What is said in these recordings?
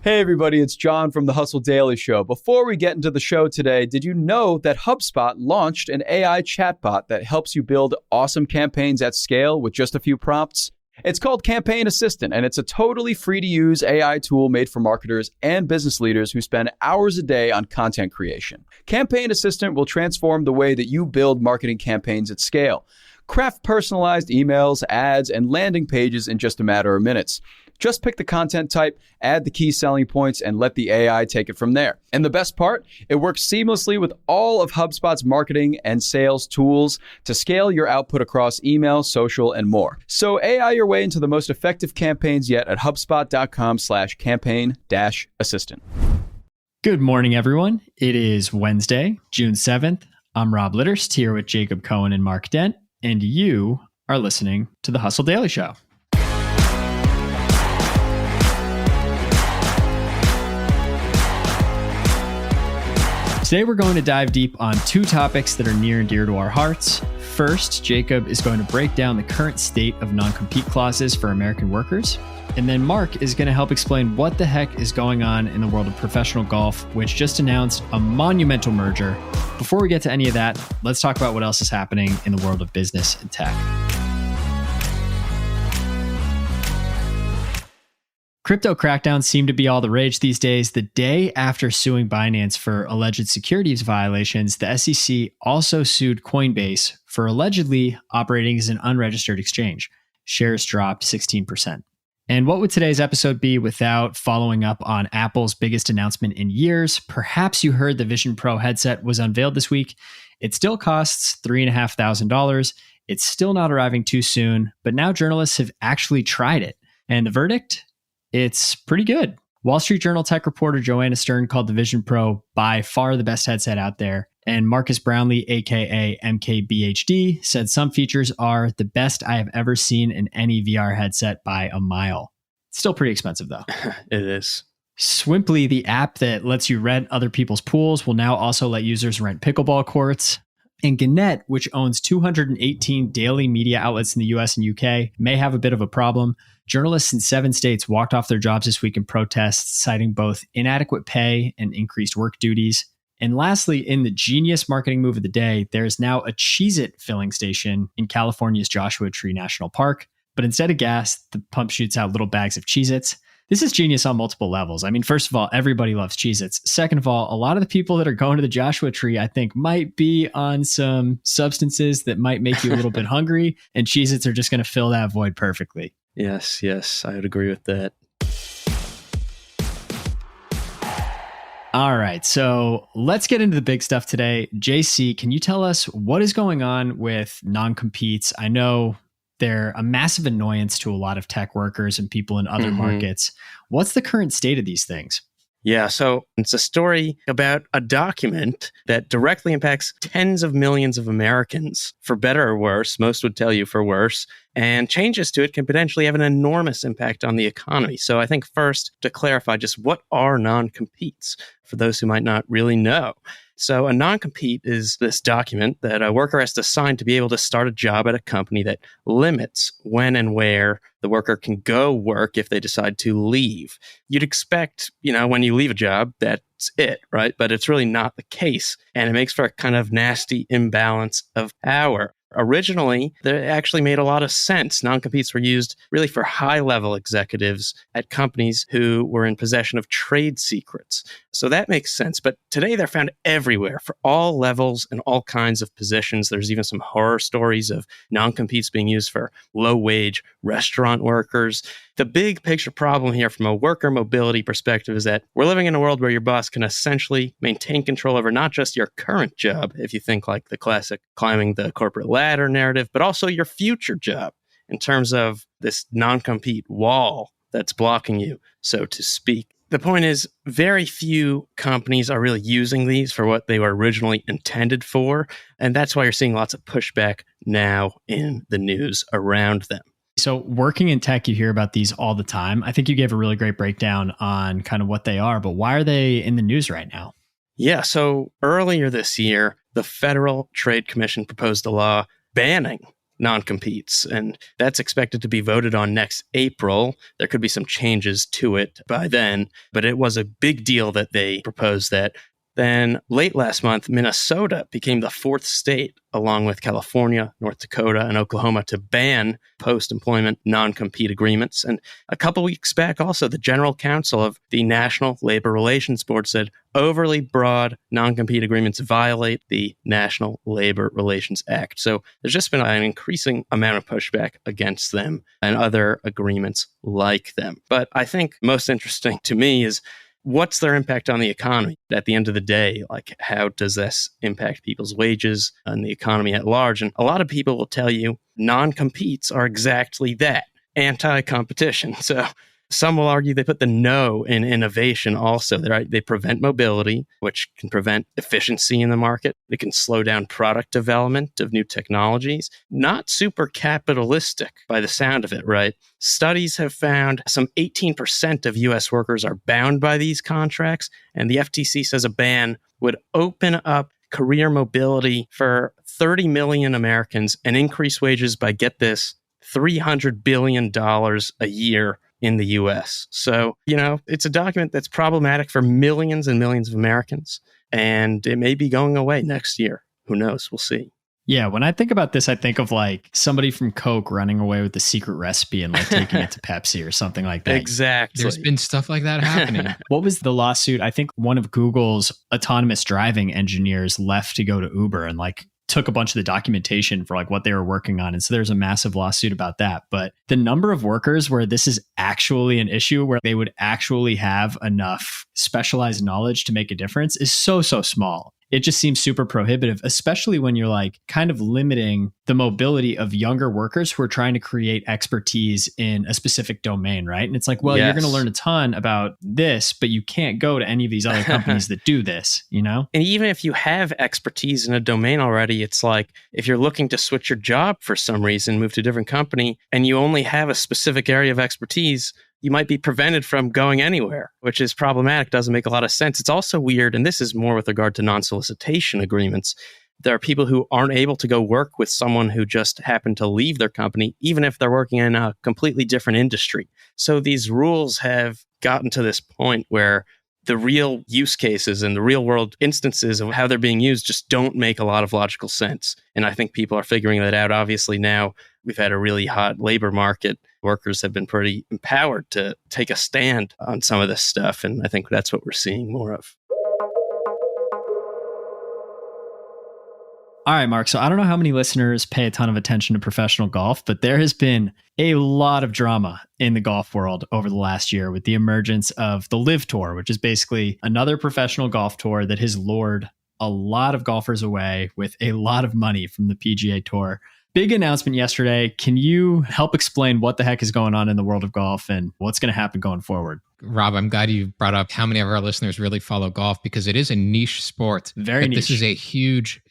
Hey everybody, it's John from the Hustle Daily Show. Before we get into the show today, did you know that HubSpot launched an AI chatbot that helps you build awesome campaigns at scale with just a few prompts? It's called Campaign Assistant, and it's a totally free-to-use AI tool made for marketers and business leaders who spend hours a day on content creation. Campaign Assistant will transform the way that you build marketing campaigns at scale. Craft personalized emails, ads, and landing pages in just a matter of minutes. Just pick the content type, add the key selling points, and let the AI take it from there. And the best part, it works seamlessly with all of HubSpot's marketing and sales tools to scale your output across email, social, and more. So AI your way into the most effective campaigns yet at HubSpot.com/campaign-assistant. Good morning, everyone. It is Wednesday, June 7th. I'm Rob Litterest here with Jacob Cohen and Mark Dent, and you are listening to the Hustle Daily Show. Today, we're going to dive deep on two topics that are near and dear to our hearts. First, Jacob is going to break down the current state of non-compete clauses for American workers. And then Mark is going to help explain what the heck is going on in the world of professional golf, which just announced a monumental merger. Before we get to any of that, let's talk about what else is happening in the world of business and tech. Crypto crackdowns seem to be all the rage these days. The day after suing Binance for alleged securities violations, the SEC also sued Coinbase for allegedly operating as an unregistered exchange. Shares dropped 16%. And what would today's episode be without following up on Apple's biggest announcement in years? Perhaps you heard the Vision Pro headset was unveiled this week. It still costs $3,500. It's still not arriving too soon, but now journalists have actually tried it. And the verdict? It's pretty good. Wall Street Journal tech reporter Joanna Stern called the Vision Pro by far the best headset out there. And Marcus Brownlee, aka MKBHD, said some features are the best I have ever seen in any VR headset by a mile. It's still pretty expensive though. It is. Swimply, the app that lets you rent other people's pools, will now also let users rent pickleball courts. And Gannett, which owns 218 daily media outlets in the US and UK, may have a bit of a problem. Journalists in 7 states walked off their jobs this week in protests, citing both inadequate pay and increased work duties. And lastly, in the genius marketing move of the day, there is now a Cheez-It filling station in California's Joshua Tree National Park. But instead of gas, the pump shoots out little bags of Cheez-Its. This is genius on multiple levels. I mean, first of all, everybody loves Cheez-Its. Second of all, a lot of the people that are going to the Joshua Tree, I think, might be on some substances that might make you a little bit hungry, and Cheez-Its are just going to fill that void perfectly. Yes, I would agree with that. All right, so let's get into the big stuff today. JC, can you tell us what is going on with non-competes? I know they're a massive annoyance to a lot of tech workers and people in other markets. What's the current state of these things? Yeah, so it's a story about a document that directly impacts tens of millions of Americans, for better or worse. Most would tell you for worse. And changes to it can potentially have an enormous impact on the economy. So I think first, to clarify just what are non-competes, for those who might not really know. So a non-compete is this document that a worker has to sign to be able to start a job at a company that limits when and where the worker can go work if they decide to leave. You'd expect, when you leave a job, that's it, right? But it's really not the case. And it makes for a kind of nasty imbalance of power. Originally, they actually made a lot of sense. Non-competes were used really for high-level executives at companies who were in possession of trade secrets. So that makes sense. But today they're found everywhere for all levels and all kinds of positions. There's even some horror stories of non-competes being used for low-wage restaurant workers. The big picture problem here from a worker mobility perspective is that we're living in a world where your boss can essentially maintain control over not just your current job, if you think like the classic climbing the corporate ladder narrative, but also your future job in terms of this non-compete wall that's blocking you, so to speak. The point is, very few companies are really using these for what they were originally intended for, and that's why you're seeing lots of pushback now in the news around them. So working in tech, you hear about these all the time. I think you gave a really great breakdown on kind of what they are, but why are they in the news right now? Yeah, so earlier this year, the Federal Trade Commission proposed a law banning noncompetes. And that's expected to be voted on next April. There could be some changes to it by then, but it was a big deal that they proposed that. Then late last month, Minnesota became the fourth state, along with California, North Dakota, and Oklahoma, to ban post-employment non-compete agreements. And a couple weeks back, also, the General Counsel of the National Labor Relations Board said overly broad non-compete agreements violate the National Labor Relations Act. So there's just been an increasing amount of pushback against them and other agreements like them. But I think most interesting to me is what's their impact on the economy at the end of the day? Like, how does this impact people's wages and the economy at large? And a lot of people will tell you non-competes are exactly that, anti-competition. So some will argue they put the no in innovation also. They prevent mobility, which can prevent efficiency in the market. It can slow down product development of new technologies. Not super capitalistic by the sound of it, right? Studies have found some 18% of U.S. workers are bound by these contracts, and the FTC says a ban would open up career mobility for 30 million Americans and increase wages by, get this, $300 billion a year in the US. So, it's a document that's problematic for millions and millions of Americans, and it may be going away next year. Who knows? We'll see. Yeah, when I think about this, I think of like somebody from Coke running away with the secret recipe and like taking it to Pepsi or something like that. Exactly. There's been stuff like that happening. What was the lawsuit? I think one of Google's autonomous driving engineers left to go to Uber and like took a bunch of the documentation for like what they were working on. And so there's a massive lawsuit about that. But the number of workers where this is actually an issue, where they would actually have enough specialized knowledge to make a difference, is so small. It just seems super prohibitive, especially when you're like kind of limiting the mobility of younger workers who are trying to create expertise in a specific domain, right? And it's like, well, You're going to learn a ton about this, but you can't go to any of these other companies that do this, And even if you have expertise in a domain already, it's like if you're looking to switch your job for some reason, move to a different company, and you only have a specific area of expertise, you might be prevented from going anywhere, which is problematic, doesn't make a lot of sense. It's also weird, and this is more with regard to non-solicitation agreements. There are people who aren't able to go work with someone who just happened to leave their company, even if they're working in a completely different industry. So these rules have gotten to this point where the real use cases and the real world instances of how they're being used just don't make a lot of logical sense. And I think people are figuring that out. Obviously, now we've had a really hot labor market. Workers have been pretty empowered to take a stand on some of this stuff. And I think that's what we're seeing more of. All right, Mark. So I don't know how many listeners pay a ton of attention to professional golf, but there has been a lot of drama in the golf world over the last year with the emergence of the LIV Tour, which is basically another professional golf tour that has lured a lot of golfers away with a lot of money from the PGA Tour. Big announcement yesterday. Can you help explain what the heck is going on in the world of golf and what's going to happen going forward? Rob, I'm glad you brought up how many of our listeners really follow golf, because it is a niche sport. Very niche. This is a huge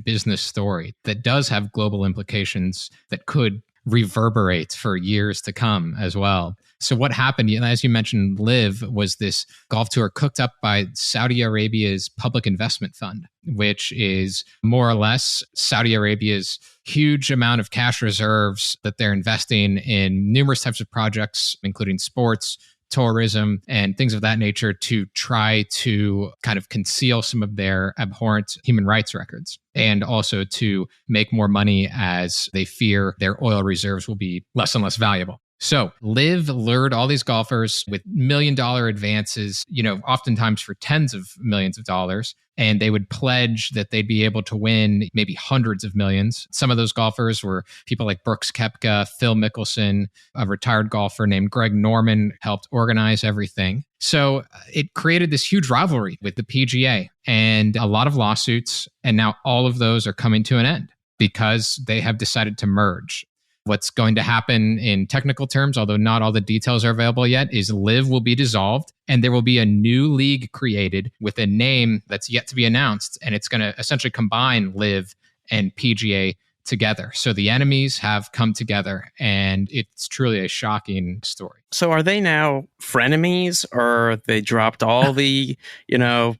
business story that does have global implications that could reverberate for years to come as well. So what happened, as you mentioned, LIV was this golf tour cooked up by Saudi Arabia's Public Investment Fund, which is more or less Saudi Arabia's huge amount of cash reserves that they're investing in numerous types of projects, including sports, tourism, and things of that nature, to try to kind of conceal some of their abhorrent human rights records, and also to make more money as they fear their oil reserves will be less and less valuable. So LIV lured all these golfers with $1 million advances, oftentimes for tens of millions of dollars. And they would pledge that they'd be able to win maybe hundreds of millions. Some of those golfers were people like Brooks Koepka, Phil Mickelson, a retired golfer named Greg Norman helped organize everything. So it created this huge rivalry with the PGA and a lot of lawsuits. And now all of those are coming to an end because they have decided to merge. What's going to happen in technical terms, although not all the details are available yet, is LIV will be dissolved and there will be a new league created with a name that's yet to be announced. And it's going to essentially combine LIV and PGA together. So the enemies have come together, and it's truly a shocking story. So are they now frenemies, or they dropped all the,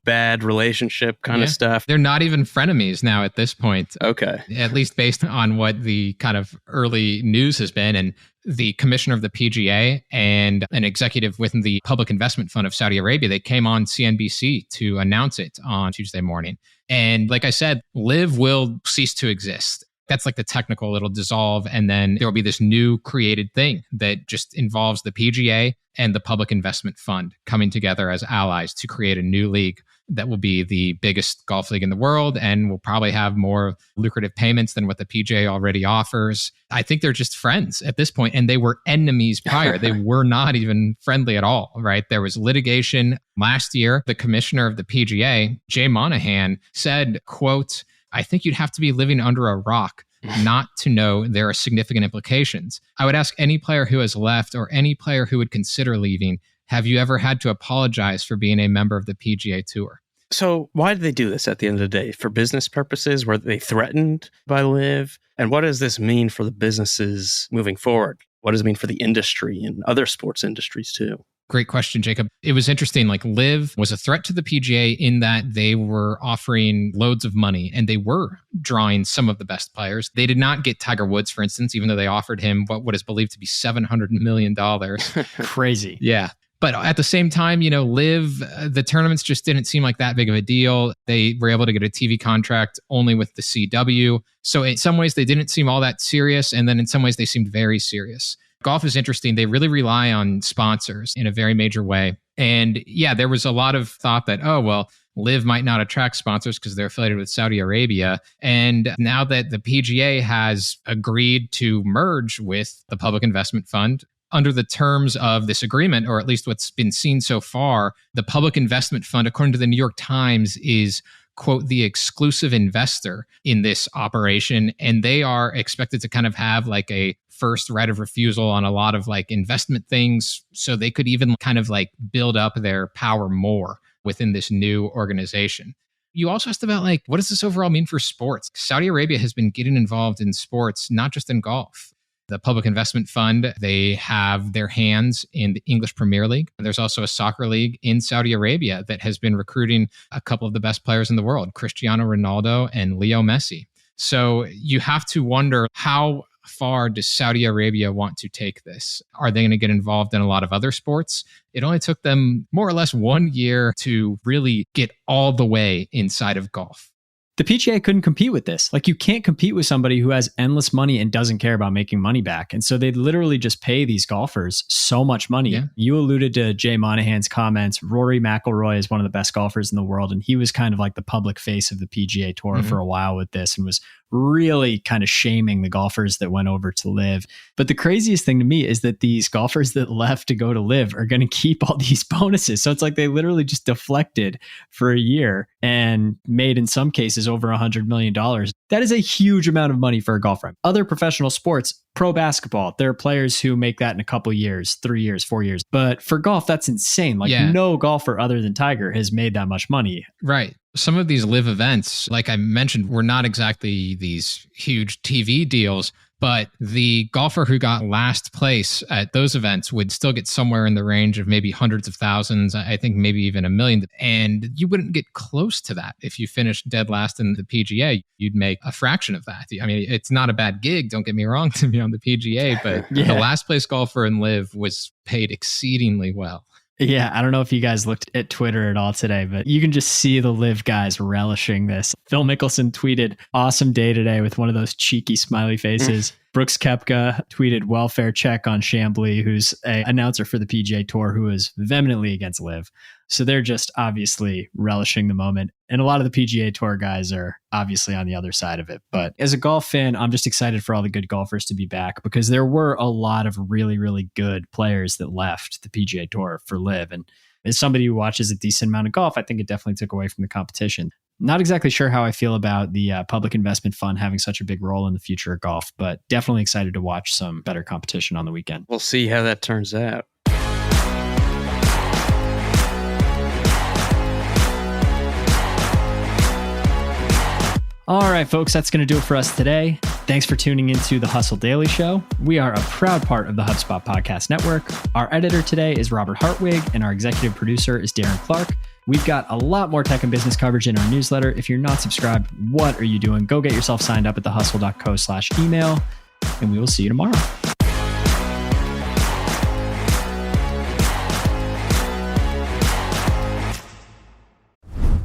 bad relationship kind of stuff? They're not even frenemies now at this point. Okay. At least based on what the kind of early news has been. And the commissioner of the PGA and an executive within the Public Investment Fund of Saudi Arabia, they came on CNBC to announce it on Tuesday morning. And like I said, LIV will cease to exist. That's like the technical, it'll dissolve. And then there will be this new created thing that just involves the PGA and the Public Investment Fund coming together as allies to create a new league that will be the biggest golf league in the world and will probably have more lucrative payments than what the PGA already offers. I think they're just friends at this point, and they were enemies prior. They were not even friendly at all, right? There was litigation last year. The commissioner of the PGA, Jay Monahan, said, quote, "I think you'd have to be living under a rock not to know there are significant implications. I would ask any player who has left or any player who would consider leaving, have you ever had to apologize for being a member of the PGA Tour?" So why did they do this at the end of the day? For business purposes? Were they threatened by LIV? And what does this mean for the businesses moving forward? What does it mean for the industry and other sports industries too? Great question, Jacob. It was interesting. Like LIV was a threat to the PGA in that they were offering loads of money and they were drawing some of the best players. They did not get Tiger Woods, for instance, even though they offered him what is believed to be $700 million. Crazy. Yeah. But at the same time, LIV, the tournaments just didn't seem like that big of a deal. They were able to get a TV contract only with the CW. So in some ways, they didn't seem all that serious. And then in some ways, they seemed very serious. Golf is interesting. They really rely on sponsors in a very major way. And yeah, there was a lot of thought that, LIV might not attract sponsors because they're affiliated with Saudi Arabia. And now that the PGA has agreed to merge with the Public Investment Fund, under the terms of this agreement, or at least what's been seen so far, the Public Investment Fund, according to the New York Times, is, quote, the exclusive investor in this operation. And they are expected to kind of have like a first right of refusal on a lot of like investment things. So they could even kind of like build up their power more within this new organization. You also asked about like, what does this overall mean for sports? Saudi Arabia has been getting involved in sports, not just in golf. The Public Investment Fund, they have their hands in the English Premier League. There's also a soccer league in Saudi Arabia that has been recruiting a couple of the best players in the world, Cristiano Ronaldo and Leo Messi. So you have to wonder, how far does Saudi Arabia want to take this? Are they going to get involved in a lot of other sports? It only took them more or less 1 year to really get all the way inside of golf. The PGA couldn't compete with this. Like, you can't compete with somebody who has endless money and doesn't care about making money back. And so they literally just pay these golfers so much money. Yeah. You alluded to Jay Monahan's comments. Rory McIlroy is one of the best golfers in the world. And he was kind of like the public face of the PGA Tour for a while with this and was really kind of shaming the golfers that went over to LIV. But the craziest thing to me is that these golfers that left to go to LIV are going to keep all these bonuses. So it's like they literally just deflected for a year and made, in some cases, over $100 million. That is a huge amount of money for a golfer. Other professional sports, pro basketball, there are players who make that in a couple years, 3 years, 4 years. But for golf, that's insane. Like no golfer other than Tiger has made that much money. Right. Some of these LIV events, like I mentioned, were not exactly these huge TV deals, but the golfer who got last place at those events would still get somewhere in the range of maybe hundreds of thousands, I think maybe even $1 million. And you wouldn't get close to that if you finished dead last in the PGA. You'd make a fraction of that. I mean, it's not a bad gig, don't get me wrong, to be on the PGA, but the last place golfer in LIV was paid exceedingly well. Yeah, I don't know if you guys looked at Twitter at all today, but you can just see the LIV guys relishing this. Phil Mickelson tweeted, "Awesome day today," with one of those cheeky smiley faces. Brooks Koepka tweeted, "Welfare check on Chambly," who's an announcer for the PGA Tour who is vehemently against LIV. So they're just obviously relishing the moment. And a lot of the PGA Tour guys are obviously on the other side of it. But as a golf fan, I'm just excited for all the good golfers to be back because there were a lot of really, really good players that left the PGA Tour for LIV. And as somebody who watches a decent amount of golf, I think it definitely took away from the competition. Not exactly sure how I feel about the Public Investment Fund having such a big role in the future of golf, but definitely excited to watch some better competition on the weekend. We'll see how that turns out. All right, folks, that's going to do it for us today. Thanks for tuning into the Hustle Daily Show. We are a proud part of the HubSpot Podcast Network. Our editor today is Robert Hartwig, and our executive producer is Darren Clarke. We've got a lot more tech and business coverage in our newsletter. If you're not subscribed, what are you doing? Go get yourself signed up at thehustle.co/email, and we will see you tomorrow.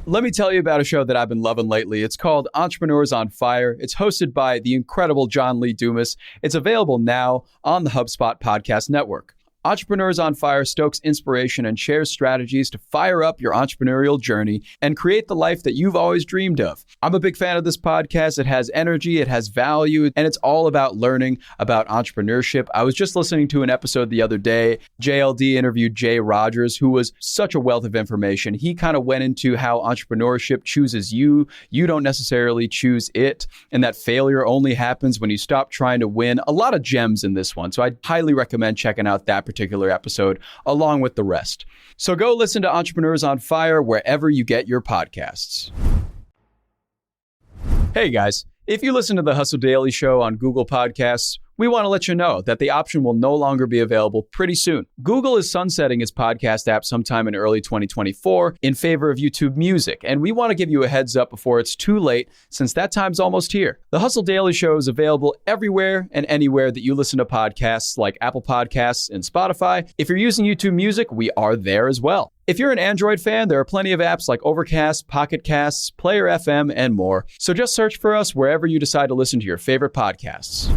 Let me tell you about a show that I've been loving lately. It's called Entrepreneurs on Fire. It's hosted by the incredible John Lee Dumas. It's available now on the HubSpot Podcast Network. Entrepreneurs on Fire stokes inspiration and shares strategies to fire up your entrepreneurial journey and create the life that you've always dreamed of. I'm a big fan of this podcast. It has energy, it has value, and it's all about learning about entrepreneurship. I was just listening to an episode the other day. JLD interviewed Jay Rogers, who was such a wealth of information. He kind of went into how entrepreneurship chooses you. You don't necessarily choose it, and that failure only happens when you stop trying to win. A lot of gems in this one, so I highly recommend checking out that particular episode along with the rest. So go listen to Entrepreneurs on Fire wherever you get your podcasts. Hey guys, if you listen to the Hustle Daily Show on Google Podcasts, we want to let you know that the option will no longer be available pretty soon. Google is sunsetting its podcast app sometime in early 2024 in favor of YouTube Music, and we want to give you a heads up before it's too late, since that time's almost here. The Hustle Daily Show is available everywhere and anywhere that you listen to podcasts, like Apple Podcasts and Spotify. If you're using YouTube Music, we are there as well. If you're an Android fan, there are plenty of apps like Overcast, Pocket Casts, Player FM, and more. So just search for us wherever you decide to listen to your favorite podcasts.